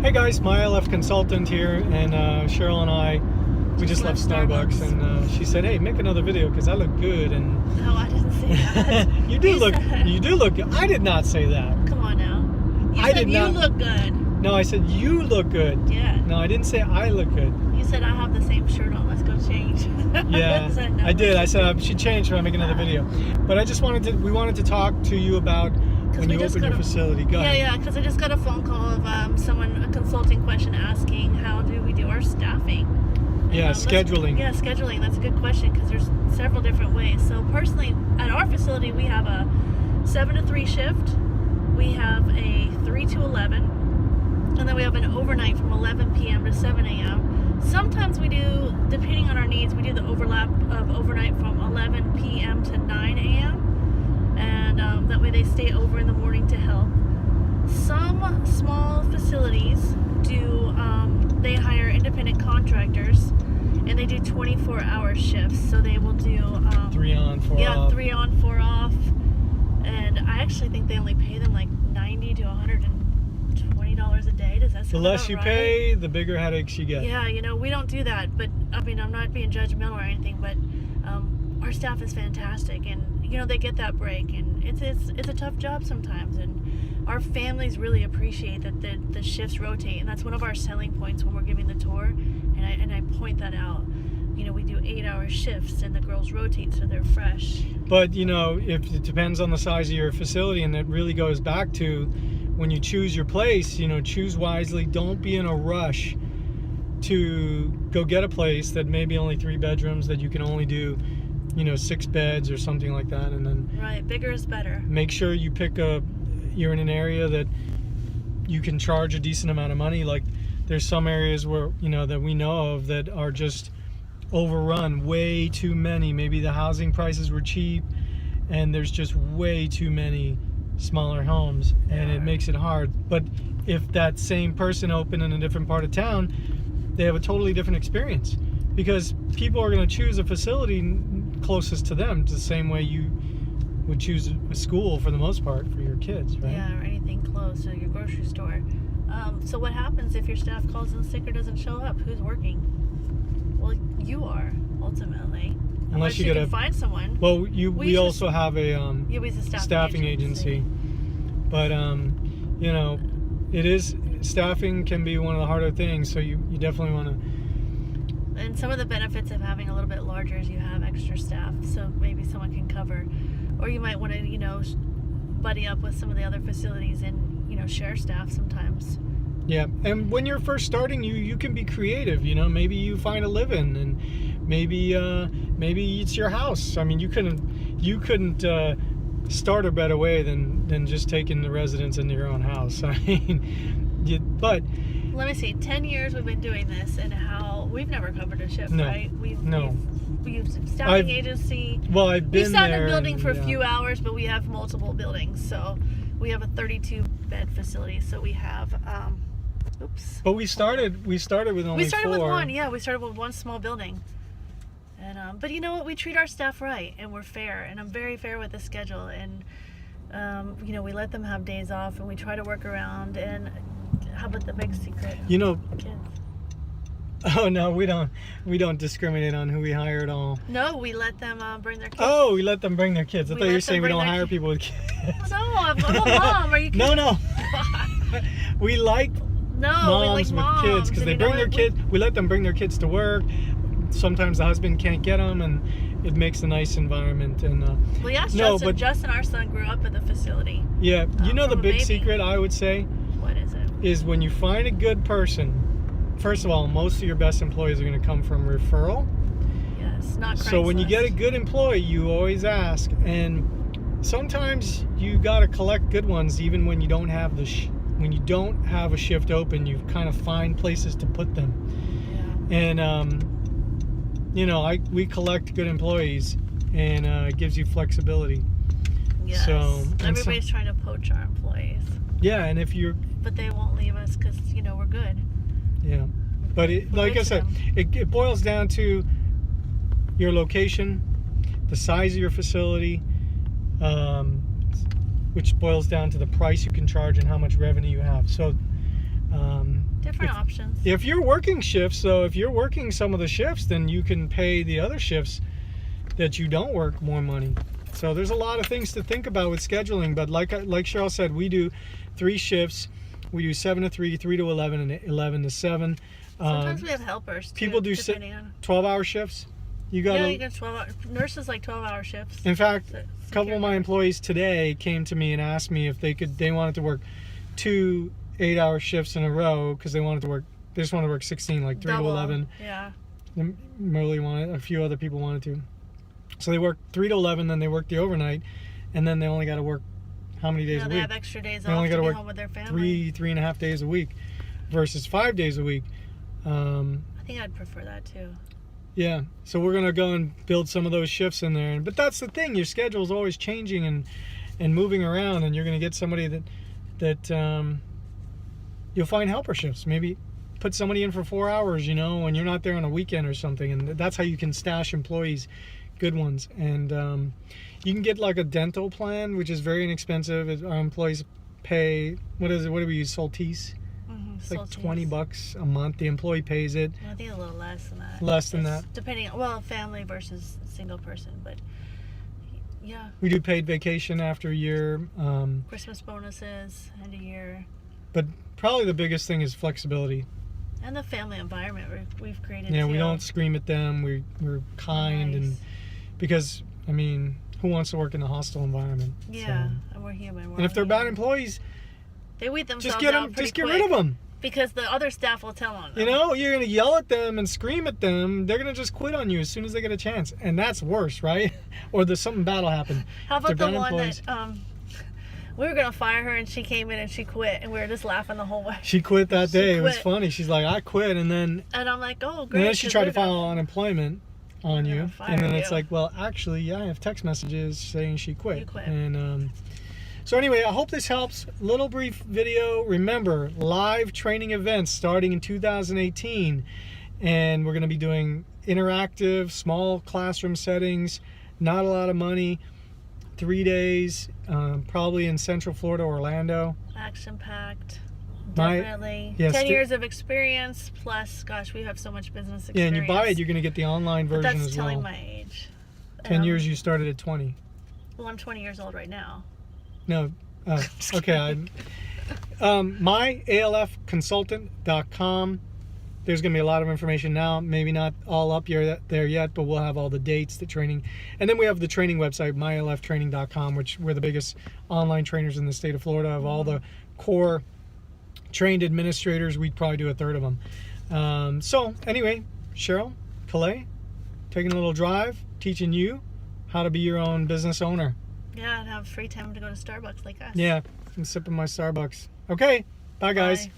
Hey guys, my ALF consultant here, and Cheryl and I, we just left Starbucks, and she said, "Hey, make another video because I look good." And no, I didn't say that. you do look good. I did not say that. Come on now. You said you look good. No, I said you look good. Yeah. No, I didn't say I look good. You said I have the same shirt on. Let's go change. Yeah, no, I did. I said I should change when I make another video. But I just we wanted to talk to you about when you open your facility. Go ahead. Yeah, because I just got a phone call of a consulting question asking how do we do our staffing. Yeah, scheduling. Yeah, scheduling. That's a good question because there's several different ways. So personally, at our facility, we have a 7 to 3 shift. We have a 3 to 11. And then we have an overnight from 11 p.m. to 7 a.m. Sometimes we do, depending on our needs, we do the overlap of overnight from 11 p.m. to 9 a.m. And that way they stay over in the morning to help. Some small facilities do, they hire independent contractors and they do 24-hour shifts. So they will do 3 on, 4 off. Yeah, 3 on, 4 off. And I actually think they only pay them like $90 to $120 a day. Does that sound The less about you right? pay, the bigger headaches you get. Yeah, we don't do that. But I mean, I'm not being judgmental or anything, but our staff is fantastic, and they get that break, and it's a tough job sometimes, and our families really appreciate that the shifts rotate, and that's one of our selling points when we're giving the tour, and I point that out. We do 8-hour shifts, and the girls rotate so they're fresh. But if it depends on the size of your facility, and it really goes back to when you choose your place, choose wisely. Don't be in a rush to go get a place that may be only 3 bedrooms, that you can only do 6 beds or something like that. And then right, bigger is better. Make sure you you're in an area that you can charge a decent amount of money. Like there's some areas where that we know of that are just overrun, way too many. Maybe the housing prices were cheap and there's just way too many smaller homes, and it makes it hard. But if that same person opened in a different part of town, they have a totally different experience, because people are going to choose a facility closest to them, the same way you would choose a school for the most part for your kids, right? Yeah, or anything close to your grocery store. So what happens if your staff calls in sick or doesn't show up? Who's working? Well, you are, ultimately. Unless you can find someone. Well, we also have a staffing agency. But staffing can be one of the harder things, so you definitely want to. And some of the benefits of having a little bit larger is you have extra staff, so maybe someone can cover, or you might want to buddy up with some of the other facilities and share staff sometimes. Yeah, and when you're first starting, you can be creative. Maybe you find a live-in, and maybe it's your house. I mean, you couldn't start a better way than just taking the residents into your own house. I mean, but let me see. 10 years we've been doing this, and we've never covered a shift, right? We've used staffing agency. Well, I've been there. We've sat in a building for a few hours, but we have multiple buildings, so we have a 32-bed facility. So we have. But we started with only 4. We started with one. Yeah, we started with one small building. And but you know what? We treat our staff right, and we're fair. And I'm very fair with the schedule. And we let them have days off, and we try to work around. And how about the big secret? Kids. Oh no, we don't discriminate on who we hire at all. No, we let them bring their kids. Oh, we let them bring their kids. I thought you were saying we don't hire people with kids. No, I'm a mom. Are you kidding? No. We like moms with kids because they bring their kids. We let them bring their kids to work. Sometimes the husband can't get them, and it makes a nice environment. And well, yes, Justin, our son, grew up at the facility. Yeah, the big secret, I would say. What is it? Is when you find a good person. First of all, most of your best employees are going to come from referral. Yes, not Craigslist. So when you get a good employee, you always ask, and sometimes you got to collect good ones, even when you don't have when you don't have a shift open. You kind of find places to put them. Yeah. And we collect good employees, and it gives you flexibility. Yes. So everybody's trying to poach our employees. Yeah, and but they won't leave us because we're good. Yeah, but like I said, it boils down to your location, the size of your facility, which boils down to the price you can charge and how much revenue you have. So Different options. If you're working shifts, though, if you're working some of the shifts, then you can pay the other shifts that you don't work more money. So there's a lot of things to think about with scheduling. But like Cheryl said, we do 3 shifts. We do 7 to 3, 3 to 11, and 11 to 7. Sometimes we have helpers too, People do 12-hour shifts. You get 12-hour nurses, like 12-hour shifts. In fact, a couple of my employees today came to me and asked me if they wanted to work 2 8-hour shifts in a row, because they just wanted to work 16, like 3 Double. to 11. Yeah. Merely wanted, a few other people wanted to. So they worked 3 to 11, then they worked the overnight, and then they only got to work how many days a week? They have extra days they off only to got be work home with their family. 3.5 days a week versus 5 days a week. I think I'd prefer that too. Yeah, so we're gonna go and build some of those shifts in there. But that's the thing, your schedule is always changing and moving around, and you're gonna get somebody that you'll find helper shifts. Maybe put somebody in for 4 hours, when you're not there on a weekend or something, and that's how you can stash employees, good ones. And you can get like a dental plan, which is very inexpensive. Our employees pay, what do we use, Soltis? It's like $20 a month. The employee pays it. I think a little less than that. Less than that. Depending, family versus single person, but yeah. We do paid vacation after a year. Christmas bonuses, end of year. But probably the biggest thing is flexibility. And the family environment we've created. Yeah, too. we don't scream at them. We're kind, Nice. and because who wants to work in a hostile environment? Yeah, So. and we're human. And if they're bad employees, they weed themselves just get out pretty just get quick, rid of them. because the other staff will tell on them. You're gonna yell at them and scream at them. They're gonna just quit on you as soon as they get a chance, and that's worse, right? Or there's something bad will happen. How If they're about the bad one employees. that we were gonna fire her and she came in and she quit, and we were just laughing the whole way. She quit that day. It was quit. funny. She's like, I quit, and then I'm like, oh great. and then she 'cause tried to we're gonna- file unemployment on We're you, gonna fire and then it's you. like, well, actually, yeah, I have text messages saying she quit. You quit. And so anyway, I hope this helps. Little brief video. Remember, live training events starting in 2018, and we're going to be doing interactive, small classroom settings. Not a lot of money. 3 days, probably in Central Florida, Orlando. Action packed. My- Definitely. yes, 10 stu- years of experience plus, gosh, we have so much business experience. Yeah, and you buy it, you're going to get the online But version that's as telling well. my age. 10 years, you started at 20. Well, I'm 20 years old right now. No. Oh, okay. MyALFconsultant.com. There's going to be a lot of information now. Maybe not all up there yet, but we'll have all the dates, the training. And then we have the training website, myalftraining.com, which we're the biggest online trainers in the state of Florida. Of all the core trained administrators, we'd probably do a third of them. So anyway, Cheryl, Calais, taking a little drive, teaching you how to be your own business owner. Yeah, and have free time to go to Starbucks like us. Yeah, I'm sipping my Starbucks. Okay, bye guys. Bye.